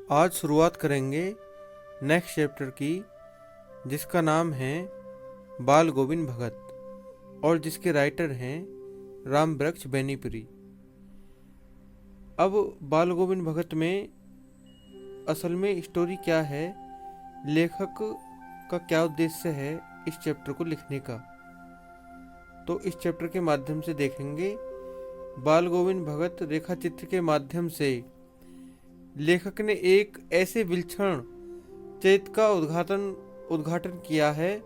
आज शुरुआत करेंगे नेक्स्ट चैप्टर की, जिसका नाम है बाल गोविंद भगत और जिसके राइटर हैं राम वृक्ष बेनीपुरी। अब बाल गोविंद भगत में असल में स्टोरी क्या है, लेखक का क्या उद्देश्य है इस चैप्टर को लिखने का, तो इस चैप्टर के माध्यम से देखेंगे। बाल गोविंद भगत रेखा चित्र के माध्यम से लेखक ने एक ऐसे विलक्षण चेत का उद्घाटन किया है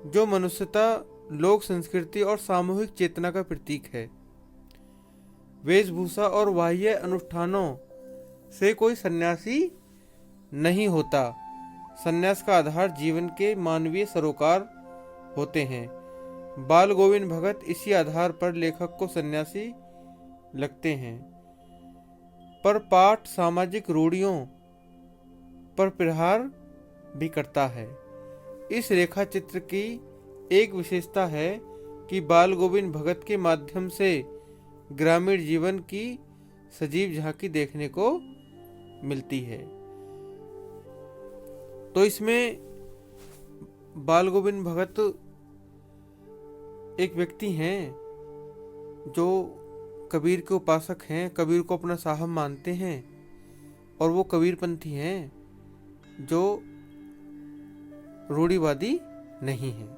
जो मनुष्यता, लोक संस्कृति और सामूहिक चेतना का प्रतीक है। वेशभूषा और बाह्य अनुष्ठानों से कोई सन्यासी नहीं होता। सन्यास का आधार जीवन के मानवीय सरोकार होते हैं। बाल गोविंद भगत इसी आधार पर लेखक को सन्यासी लगते हैं, पर पाठ सामाजिक रूढ़ियों पर प्रहार भी करता है। इस रेखा चित्र की एक विशेषता है कि बाल गोविंद भगत के माध्यम से ग्रामीण जीवन की सजीव झांकी देखने को मिलती है। तो इसमें बाल गोविंद भगत एक व्यक्ति हैं जो कबीर के उपासक हैं, कबीर को अपना साहब मानते हैं और वो कबीरपंथी हैं जो रूढ़िवादी नहीं हैं।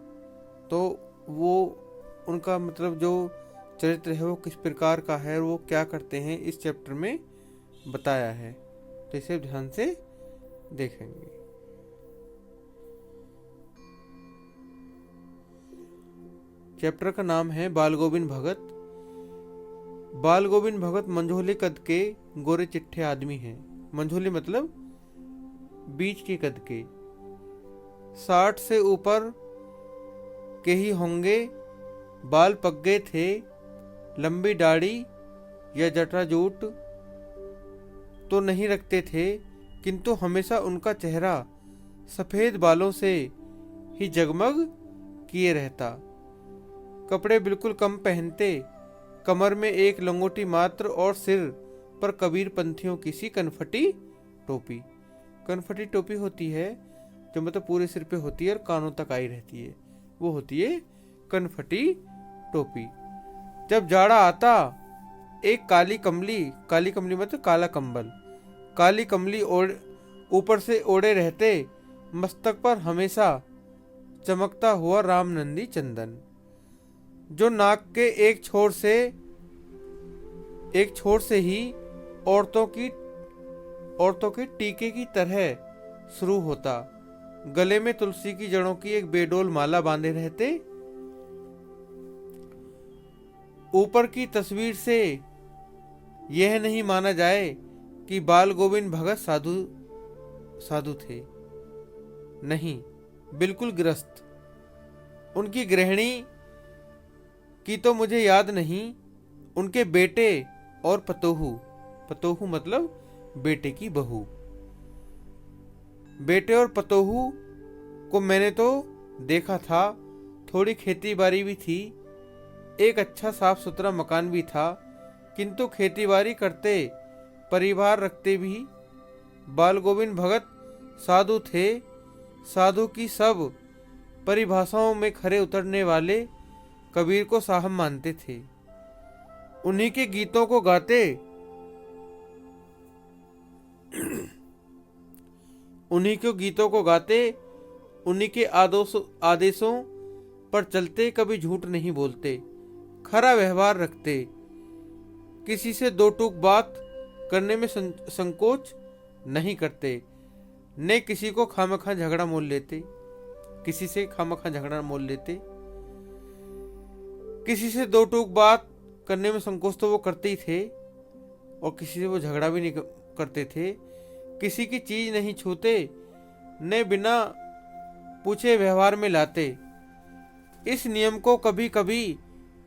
तो वो उनका मतलब जो चरित्र है वो किस प्रकार का है, वो क्या करते हैं, इस चैप्टर में बताया है, तो इसे ध्यान से देखेंगे। चैप्टर का नाम है बाल गोविंद भगत। बाल गोविंद भगत मंझोले कद के गोरे चिट्ठे आदमी हैं। मंझोले मतलब बीच के कद के, 60 से ऊपर के ही होंगे। बाल पक गए थे, लंबी दाढ़ी या जटाजूट तो नहीं रखते थे, किंतु हमेशा उनका चेहरा सफेद बालों से ही जगमग किए रहता। कपड़े बिल्कुल कम पहनते, कमर में एक लंगोटी मात्र और सिर पर कबीर पंथियों की सी कनफटी टोपी। कनफटी टोपी होती है जो मतलब पूरे सिर पे होती है और कानों तक आई रहती है, वो होती है कनफटी टोपी। जब जाड़ा आता, एक काली कमली मतलब काला कंबल, काली कमली ऊपर से ओढ़े रहते। मस्तक पर हमेशा चमकता हुआ रामनंदी चंदन, जो नाक के एक छोर से ही औरतों के टीके की तरह शुरू होता। गले में तुलसी की जड़ों की एक बेडोल माला बांधे रहते। ऊपर की तस्वीर से यह नहीं माना जाए कि बाल गोविंद भगत साधु थे, नहीं, बिल्कुल गृहस्थ। उनकी गृहिणी की तो मुझे याद नहीं, उनके बेटे और पतोहू मतलब बेटे की बहू। बेटे और पतोहू को मैंने तो देखा था। थोड़ी खेती बाड़ी भी थी, एक अच्छा साफ सुथरा मकान भी था, किंतु खेती बाड़ी करते, परिवार रखते भी बाल गोविंद भगत साधु थे। साधु की सब परिभाषाओं में खरे उतरने वाले कबीर को साहब मानते थे। उन्हीं के गीतों को गाते, उन्हीं के आदेशों पर चलते, कभी झूठ नहीं बोलते, खरा व्यवहार रखते, किसी से दो टूक बात करने में संकोच नहीं करते, न किसी को खामखा झगड़ा मोल लेते, किसी से दो टूक बात करने में संकोच तो वो करते ही थे और किसी से वो झगड़ा भी नहीं करते थे। किसी की चीज नहीं छूते, न बिना पूछे व्यवहार में लाते। इस नियम को कभी कभी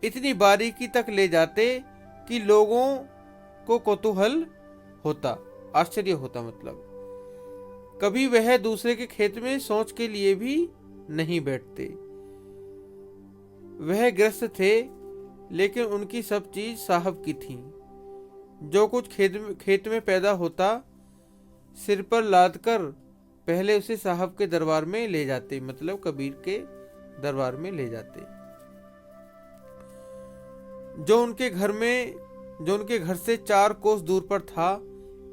इतनी बारीकी तक ले जाते कि लोगों को कौतूहल होता, आश्चर्य होता। मतलब कभी वह दूसरे के खेत में सोच के लिए भी नहीं बैठते। वह ग्रस्त थे, लेकिन उनकी सब चीज साहब की थी। जो कुछ खेत में पैदा होता सिर पर लाद कर पहले उसे साहब के दरबार में ले जाते, मतलब कबीर के दरबार में ले जाते। जो उनके घर से 4 कोस दूर पर था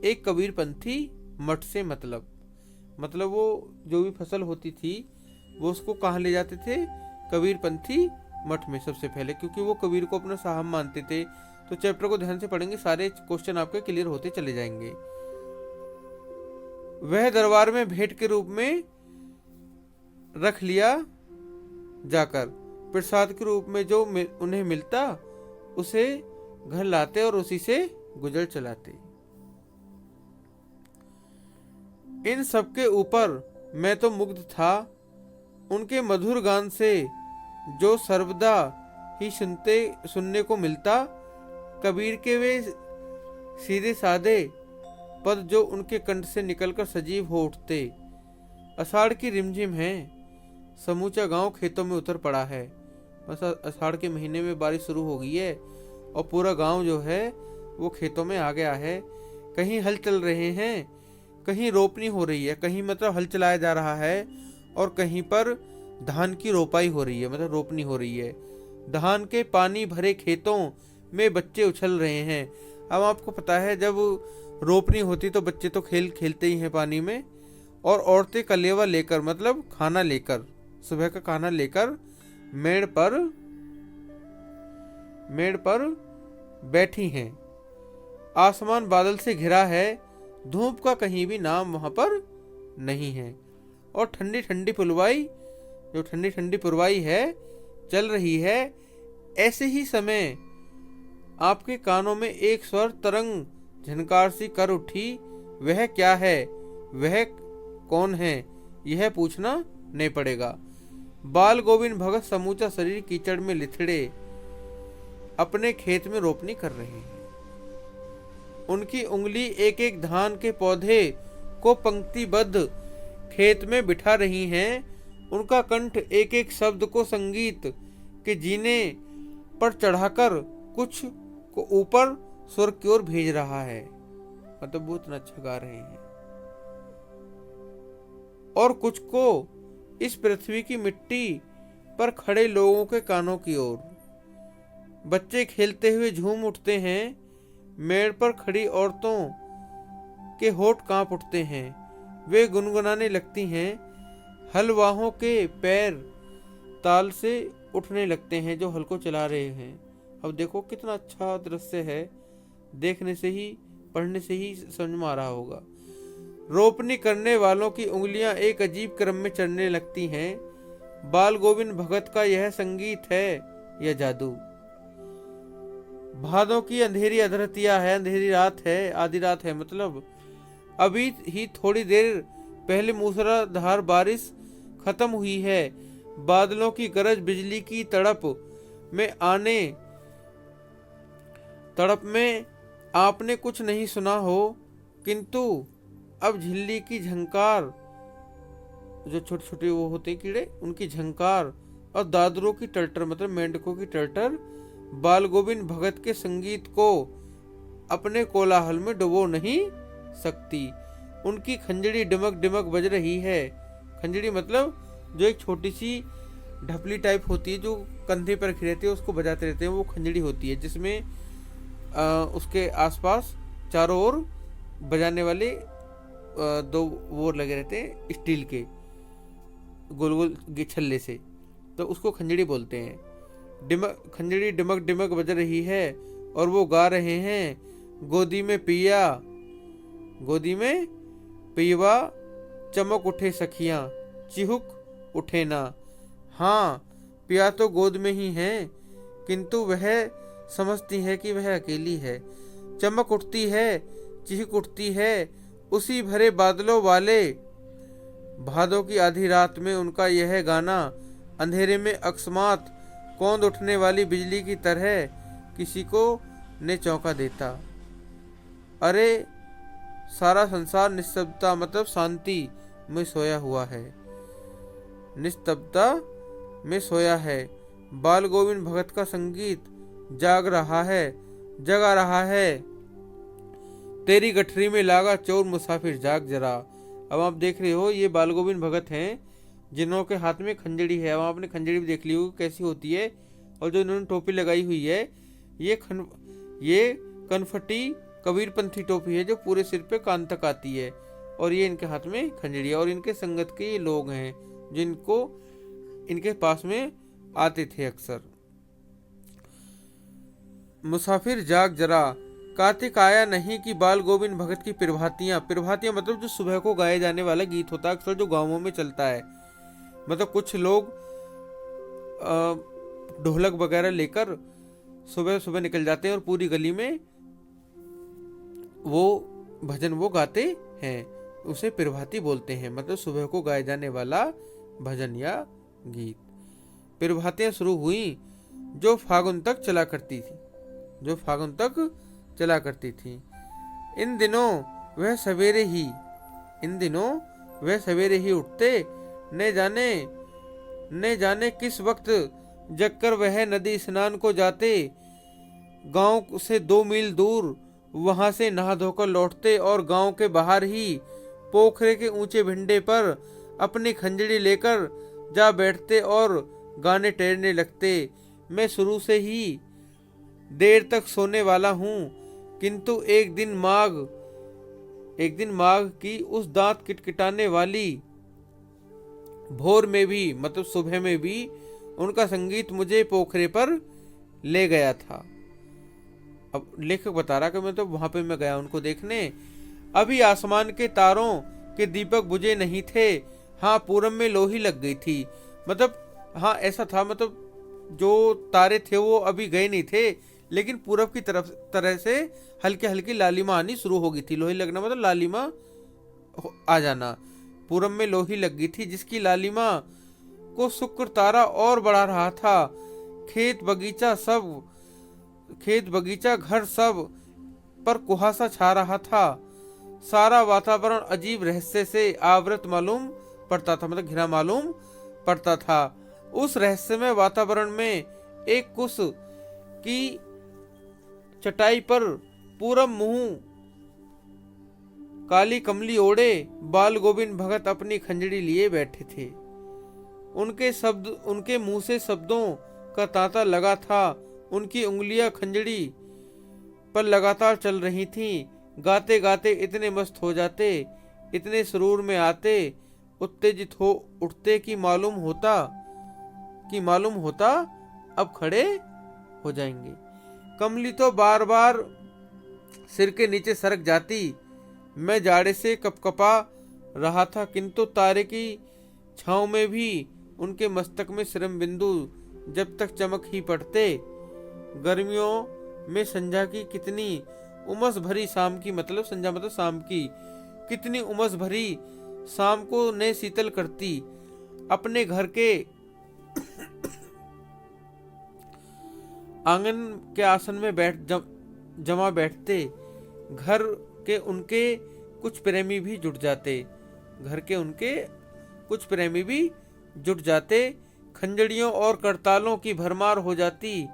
एक कबीरपंथी मठ से, मतलब वो जो भी फसल होती थी वो उसको कहाँ ले जाते थे, कबीरपंथी मठ में सबसे पहले, क्योंकि वो कबीर को अपना साहब मानते थे। तो चैप्टर को ध्यान से पढ़ेंगे, सारे क्वेश्चन आपके क्लियर होते चले जाएंगे। वह दरबार में भेंट के रूप में रख लिया जाकर, प्रसाद के रूप में जो उन्हें मिलता उसे घर लाते और उसी से गुजर चलाते। इन सबके ऊपर मैं तो मुग्ध था, उनके मधुर गान से जो सर्वदा ही सुनने को मिलता। कबीर के वे सीधे साधे पद जो उनके कंठ से निकलकर सजीव हो उठते। आषाढ़ की रिमझिम है, समूचा गांव खेतों में उतर पड़ा है। बस आषाढ़ के महीने में बारिश शुरू हो गई है और पूरा गांव जो है वो खेतों में आ गया है। कहीं हल चल रहे हैं, कहीं रोपनी हो रही है, कहीं मतलब हल चलाया जा रहा है और कहीं पर धान की रोपाई हो रही है, मतलब रोपनी हो रही है। धान के पानी भरे खेतों में बच्चे उछल रहे हैं। अब आपको पता है जब रोपनी होती तो बच्चे तो खेलते ही हैं पानी में, और औरतें कलेवा लेकर, मतलब खाना लेकर, सुबह का खाना लेकर मेड़ पर बैठी हैं। आसमान बादल से घिरा है, धूप का कहीं भी नाम वहां पर नहीं है। और ठंडी ठंडी पुरवाई है चल रही है। ऐसे ही समय आपके कानों में एक स्वर तरंग झनकार सी कर उठी। वह क्या है, वह कौन है, यह पूछना नहीं पड़ेगा। बाल गोविंद भगत समूचा शरीर कीचड़ में लिथड़े अपने खेत में रोपनी कर रहे हैं। उनकी उंगली एक एक धान के पौधे को पंक्तिबद्ध खेत में बिठा रही हैं। उनका कंठ एक एक शब्द को संगीत के जीने पर चढ़ाकर कुछ को ऊपर स्वर्ग की ओर भेज रहा है, मतलब बहुत अच्छा गा रहे हैं। और कुछ को इस पृथ्वी की मिट्टी पर खड़े लोगों के कानों की ओर। बच्चे खेलते हुए झूम उठते हैं, मेड़ पर खड़ी औरतों के होठ कांप उठते हैं। वे गुनगुनाने लगती हैं, हलवाहों के पैर ताल से उठने लगते हैं जो हल को चला रहे हैं। अब देखो कितना अच्छा दृश्य है, देखने से ही पढ़ने से ही समझ में आ रहा होगा। रोपनी करने वालों की उंगलियां एक अजीब क्रम में चलने लगती हैं। बाल गोविंद भगत का यह संगीत है, यह जादू। भादों की अंधेरी अधरतिया है, अंधेरी रात है, आधी रात है, मतलब अभी ही थोड़ी देर पहले मूसलाधार बारिश खत्म हुई है। बादलों की गरज, बिजली की तड़प में आपने कुछ नहीं सुना हो, किंतु अब झिल्ली की झंकार, जो छोटे छोटे वो होते हैं कीड़े, उनकी झंकार और दादरों की टल्टर, मतलब मेंढकों की टल्टर बाल गोविंद भगत के संगीत को अपने कोलाहल में डुबो नहीं सकती। उनकी खंजड़ी डिमक डिमक बज रही है। खंजड़ी मतलब जो एक छोटी सी ढपली टाइप होती है जो कंधे पर रखी रहती है, उसको बजाते रहते हैं, वो खंजड़ी होती है, जिसमें उसके आसपास चारों ओर बजाने वाले 2 वो लगे रहते हैं स्टील के, गोल गोल छल्ले से, तो उसको खंजड़ी बोलते हैं। खंजड़ी डिमक डिमक बज रही है और वो गा रहे हैं, गोदी में पीवा चमक उठे सखियां, चिहुक उठे ना। हाँ, पिया तो गोद में ही है, किंतु वह समझती है कि वह अकेली है। चमक उठती है, चिहुक उठती है, उसी भरे बादलों वाले भादों की आधी रात में उनका यह गाना अंधेरे में अकस्मात कौंध उठने वाली बिजली की तरह किसी को ने चौंका देता। अरे सारा संसार निस्तब्धता, मतलब शांति में सोया हुआ है, निस्तब्धता में सोया है। बाल गोविंद भगत का संगीत जगा रहा है। तेरी गठरी में लागा चोर मुसाफिर जाग जरा। अब आप देख रहे हो ये बाल गोविंद भगत हैं जिन्हों के हाथ में खंजड़ी है। अब आपने खंजड़ी भी देख ली होगी कैसी होती है। और जो इन्होंने टोपी लगाई हुई है ये कनफटी कबीरपंथी टोपी है जो पूरे सिर पे कान तक आती है। और ये इनके हाथ में खंजड़ी है। और इनके संगत के ये लोग हैं जिनको इनके पास में आते थे अक्सर। मुसाफिर जाग जरा, कार्तिक आया नहीं कि बाल गोविंद भगत की प्रभातियां मतलब जो सुबह को गाए जाने वाला गीत होता है अक्सर जो गांवों में चलता है। मतलब कुछ लोग ढोलक वगैरह लेकर सुबह सुबह निकल जाते हैं और पूरी गली में वो भजन वो गाते हैं। उसे प्रभाती बोलते हैं, मतलब सुबह को गाए जाने वाला भजन या गीत। प्रभातियां शुरू हुई जो फागुन तक चला करती थी। इन दिनों वह सवेरे ही उठते, न जाने किस वक्त जगकर वह नदी स्नान को जाते। गांव से 2 मील दूर वहां से नहा धोकर लौटते और गांव के बाहर ही पोखरे के ऊंचे भिंडे पर अपनी खंजड़ी लेकर जा बैठते और गाने टेरने लगते। मैं शुरू से ही देर तक सोने वाला हूँ, किंतु एक दिन माघ की उस दांत किटकिटाने वाली भोर में भी मतलब सुबह में भी उनका संगीत मुझे पोखरे पर ले गया था। अब लेखक बता रहा कि वहां पे मैं गया उनको देखने। अभी आसमान के तारों के दीपक बुझे नहीं थे। हाँ, पूरब में लोही लग गई थी। मतलब हाँ ऐसा था, मतलब जो तारे थे वो अभी गए नहीं थे, लेकिन पूरब की तरह से हल्की हल्की लालिमा आनी शुरू हो गई थी। लोही लगना मतलब लालिमा आ जाना। पूरब में लोही लग गई थी जिसकी लालिमा को शुक्र तारा और बढ़ा रहा था। खेत बगीचा घर सब पर कुहासा छा रहा था। सारा वातावरण अजीब रहस्य से आवृत मालूम पड़ता था, मतलब घिरा मालूम पड़ता था। उस रहस्यमय वातावरण में एक कुश की चटाई पर पूरब मुंह काली कमली ओढ़े बाल गोविंद भगत अपनी खंजड़ी लिए बैठे थे। उनके मुंह से शब्दों का तांता लगा था। उनकी उंगलियां खंजड़ी पर लगातार चल रही थीं। गाते गाते इतने मस्त हो जाते, इतने सुरूर में आते, उत्तेजित हो उठते कि मालूम होता अब खड़े हो जाएंगे। कमली तो बार बार सिर के नीचे सरक जाती। मैं जाड़े से कपकपा रहा था, किंतु तारे की छांव में भी उनके मस्तक में श्रम बिंदु जब तक चमक ही पड़ते। गर्मियों में संध्या की कितनी उमस भरी शाम की, मतलब संध्या मतलब शाम की, कितनी उमस भरी शाम को ने शीतल करती। अपने घर के आंगन के आसन में जमा बैठते। घर के उनके कुछ प्रेमी भी जुट जाते। खंजड़ियों और करतालों की भरमार हो जाती।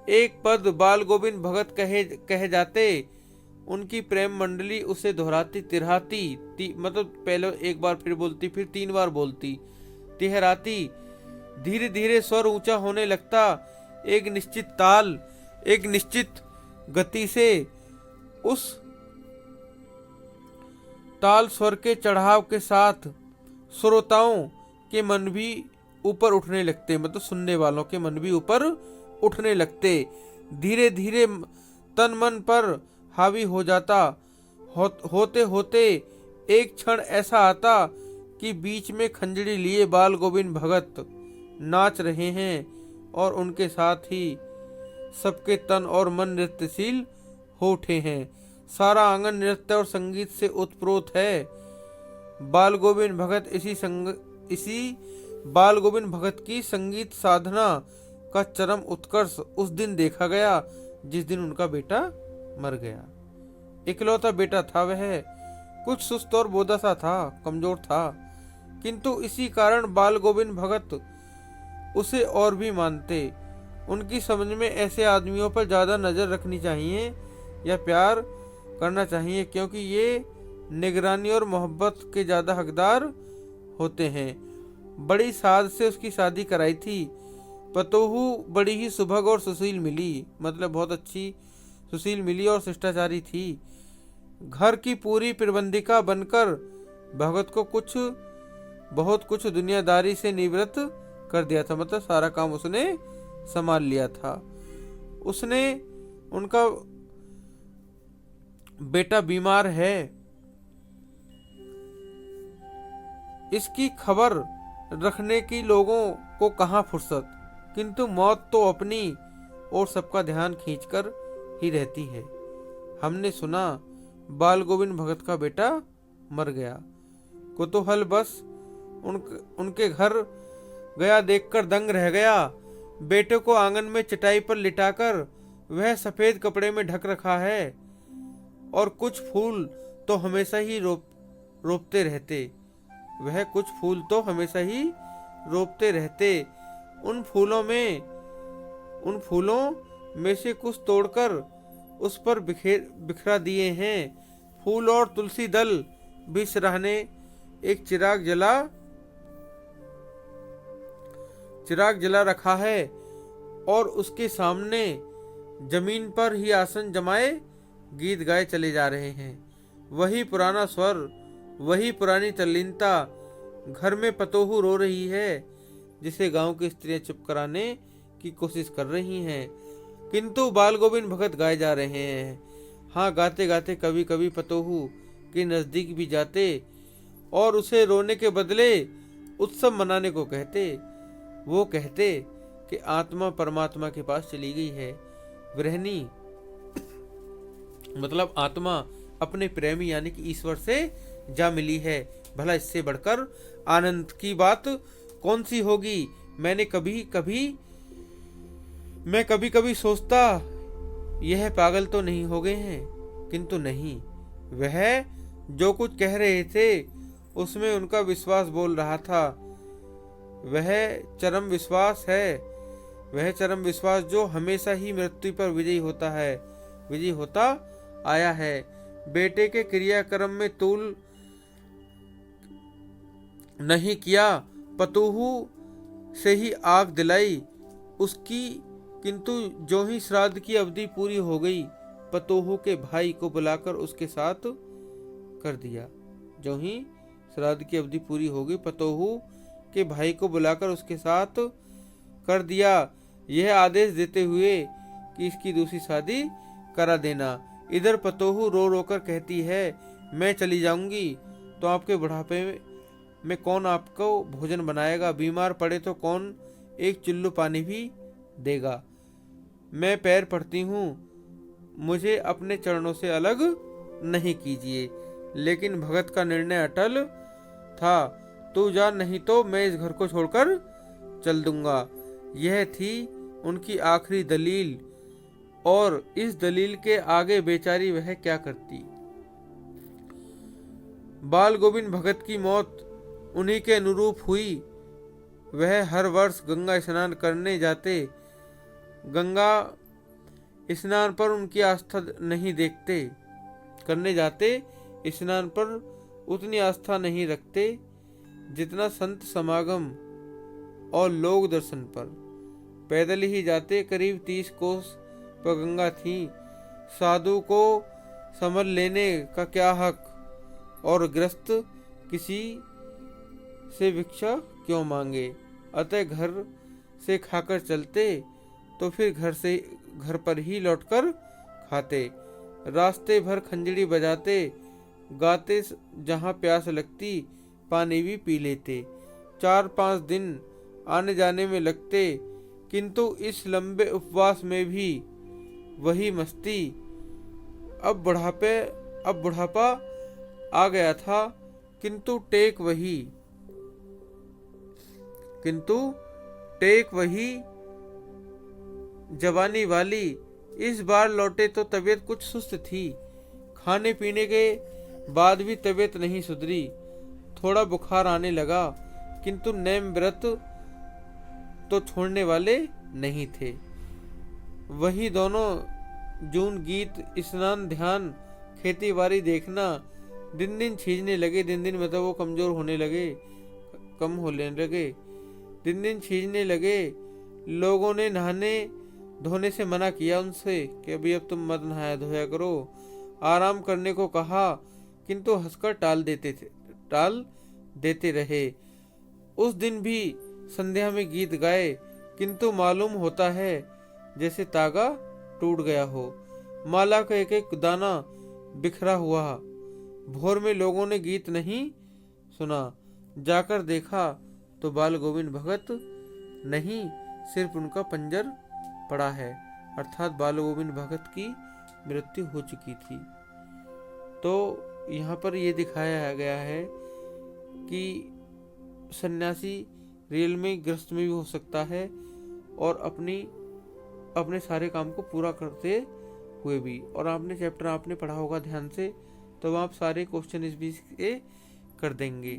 एक पद बाल गोविंद भगत कहे जाते। उनकी प्रेम मंडली उसे दोहराती तिहराती, मतलब पहले एक बार फिर बोलती, फिर 3 बार बोलती, तिहराती। धीरे धीरे स्वर ऊंचा होने लगता। एक निश्चित गति से उस ताल स्वर के चढ़ाव के साथ श्रोताओं के मन भी ऊपर उठने लगते, मतलब सुनने वालों के मन भी ऊपर उठने लगते। धीरे धीरे तन मन पर हावी हो जाता। होते होते एक क्षण ऐसा आता कि बीच में खंजड़ी लिए बाल गोविंद भगत नाच रहे हैं और उनके साथ ही सबके तन और मन नृत्यशील हो उठे हैं। सारा आंगन नृत्य और संगीत से उत्प्रोत है। बाल गोविंद भगत की संगीत साधना का चरम उत्कर्ष उस दिन देखा गया जिस दिन उनका बेटा मर गया। इकलौता बेटा था वह, कुछ सुस्त और बोधा सा था, कमजोर था, किंतु इसी कारण बाल गोविंद भगत उसे और भी मानते। उनकी समझ में ऐसे आदमियों पर ज्यादा नजर रखनी चाहिए या प्यार करना चाहिए, क्योंकि ये निगरानी और मोहब्बत के ज़्यादा हकदार होते हैं। बड़ी साध से उसकी शादी कराई थी। पतोहू बड़ी ही सुभग और सुशील मिली, मतलब बहुत अच्छी सुशील मिली और शिष्टाचारी थी। घर की पूरी प्रबंधिका बनकर भगत को बहुत कुछ दुनियादारी से निवृत्त कर दिया था, मतलब सारा काम उसने संभाल लिया था। उसने उनका बेटा बीमार है, इसकी खबर रखने की लोगों को कहाँ फुर्सत, किंतु मौत तो अपनी और सबका ध्यान खींचकर ही रहती है। हमने सुना बाल गोविंद भगत का बेटा मर गया। कुतूहल बस उनके घर गया, देखकर दंग रह गया। बेटे को आंगन में चटाई पर लिटाकर वह सफेद कपड़े में ढक रखा है, और कुछ फूल तो हमेशा ही रोपते रहते। वह कुछ फूल तो हमेशा ही रोपते रहते। उन फूलों में से कुछ तोड़कर उस पर बिखरा दिए हैं। फूल और तुलसी दल भी सराहने एक चिराग जला रखा है, और उसके सामने जमीन पर ही आसन जमाए गीत गाए चले जा रहे हैं। वही पुराना स्वर, वही पुरानी तल्लीनता। घर में पतोहू रो रही है, जिसे गांव की स्त्रियां चुप कराने की कोशिश कर रही हैं, किंतु बाल गोविंद भगत गाए जा रहे हैं। हाँ, गाते गाते कभी कभी पतोहू के नजदीक भी जाते और उसे रोने के बदले उत्सव मनाने को कहते। वो कहते कि आत्मा परमात्मा के पास चली गई है। गृहिणी मतलब आत्मा अपने प्रेमी यानी कि ईश्वर से जा मिली है। भला इससे बढ़कर आनंद की बात कौन सी होगी। मैं कभी कभी सोचता यह पागल तो नहीं हो गए हैं, किंतु नहीं, वह जो कुछ कह रहे थे उसमें उनका विश्वास बोल रहा था। वह चरम विश्वास जो हमेशा ही मृत्यु पर विजयी होता आया है। बेटे के क्रियाक्रम में तूल नहीं किया, पतोहू से ही आग दिलाई उसकी, किंतु जो ही श्राद्ध की अवधि पूरी हो गई, पतोहू के भाई को बुलाकर उसके साथ कर दिया। जो ही श्राद्ध की अवधि पूरी हो गई, पतोहू के भाई को बुलाकर उसके साथ कर दिया, यह आदेश देते हुए कि इसकी दूसरी शादी करा देना। इधर पतोहू रो रो कर कहती है, मैं चली जाऊंगी तो आपके बुढ़ापे में कौन आपको भोजन बनाएगा, बीमार पड़े तो कौन एक चुल्लू पानी भी देगा। मैं पैर पड़ती हूँ, मुझे अपने चरणों से अलग नहीं कीजिए। लेकिन भगत का निर्णय अटल था, तू जा, नहीं तो मैं इस घर को छोड़कर चल दूंगा। यह थी उनकी आखिरी दलील, और इस दलील के आगे बेचारी वह क्या करती। बाल गोविंद भगत की मौत उन्हीं के अनुरूप हुई। वह हर वर्ष गंगा स्नान करने जाते। गंगा स्नान पर उनकी आस्था नहीं देखते, करने जाते स्नान पर उतनी आस्था नहीं रखते जितना संत समागम और लोक दर्शन पर। पैदल ही जाते, करीब 30 कोस पर गंगा थी। साधु को समझ लेने का क्या हक, और ग्रस्त किसी से भिक्षा क्यों मांगे। अतः घर से खाकर चलते तो फिर घर पर ही लौटकर खाते। रास्ते भर खंजड़ी बजाते, गाते, जहाँ प्यास लगती पानी भी पी लेते। 4-5 दिन आने जाने में लगते, किंतु इस लंबे उपवास में भी वही मस्ती। अब बुढ़ापा आ गया था, किंतु टेक वही जवानी वाली। इस बार लौटे तो तबीयत कुछ सुस्त थी। खाने पीने के बाद भी तबीयत नहीं सुधरी। थोड़ा बुखार आने लगा, किंतु नेम व्रत तो छोड़ने वाले नहीं थे। वही दोनों जून गीत, स्नान, ध्यान, खेती बाड़ी देखना दिन दिन छीजने लगे। दिन दिन मतलब वो कमजोर होने लगे, कम होने लगे, दिन दिन छीजने लगे। लोगों ने नहाने धोने से मना किया उनसे कि अभी अब तुम मत नहाया धोया करो। आराम करने को कहा किंतु हंसकर टाल देते रहे। उस दिन भी संध्या में गीत गाए किंतु मालूम होता है जैसे तागा टूट गया हो। माला का एक एक दाना बिखरा हुआ। भोर में लोगों ने गीत नहीं सुना। जाकर देखा तो बाल गोविंद भगत नहीं, सिर्फ उनका पंजर पड़ा है, अर्थात बाल गोविंद भगत की मृत्यु हो चुकी थी। तो यहाँ पर ये दिखाया गया है कि सन्यासी रियल में ग्रस्त में भी हो सकता है और अपने सारे काम को पूरा करते हुए भी। और आपने चैप्टर आपने पढ़ा होगा ध्यान से, तो आप सारे क्वेश्चन इस बीच के कर देंगे,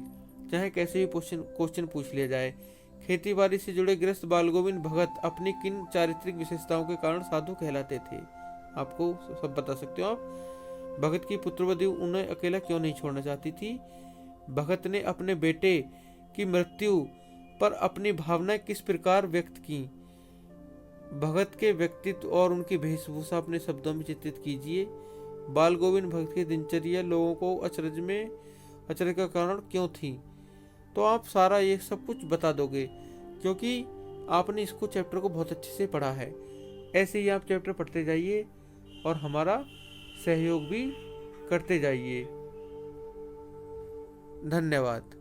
चाहे कैसे भी क्वेश्चन पूछ लिया जाए। खेती बाड़ी से जुड़े गृहस्थ बाल गोविंद भगत अपनी किन चारित्रिक विशेषताओं के कारण साधु कहलाते थे, आपको सब बता सकते हो आप। भगत की पुत्रवधि उन्हें अकेला क्यों नहीं छोड़ना चाहती थी। भगत ने अपने बेटे की मृत्यु पर अपनी भावनाएं किस प्रकार व्यक्त की। भगत के व्यक्तित्व और उनकी वेशभूषा अपने शब्दों में चित्रित कीजिए। बाल गोविंद भगत की दिनचर्या लोगों को अचरज का कारण क्यों थी। तो आप सारा ये सब कुछ बता दोगे क्योंकि आपने इसको चैप्टर को बहुत अच्छे से पढ़ा है। ऐसे ही आप चैप्टर पढ़ते जाइए और हमारा सहयोग भी करते जाइए। धन्यवाद।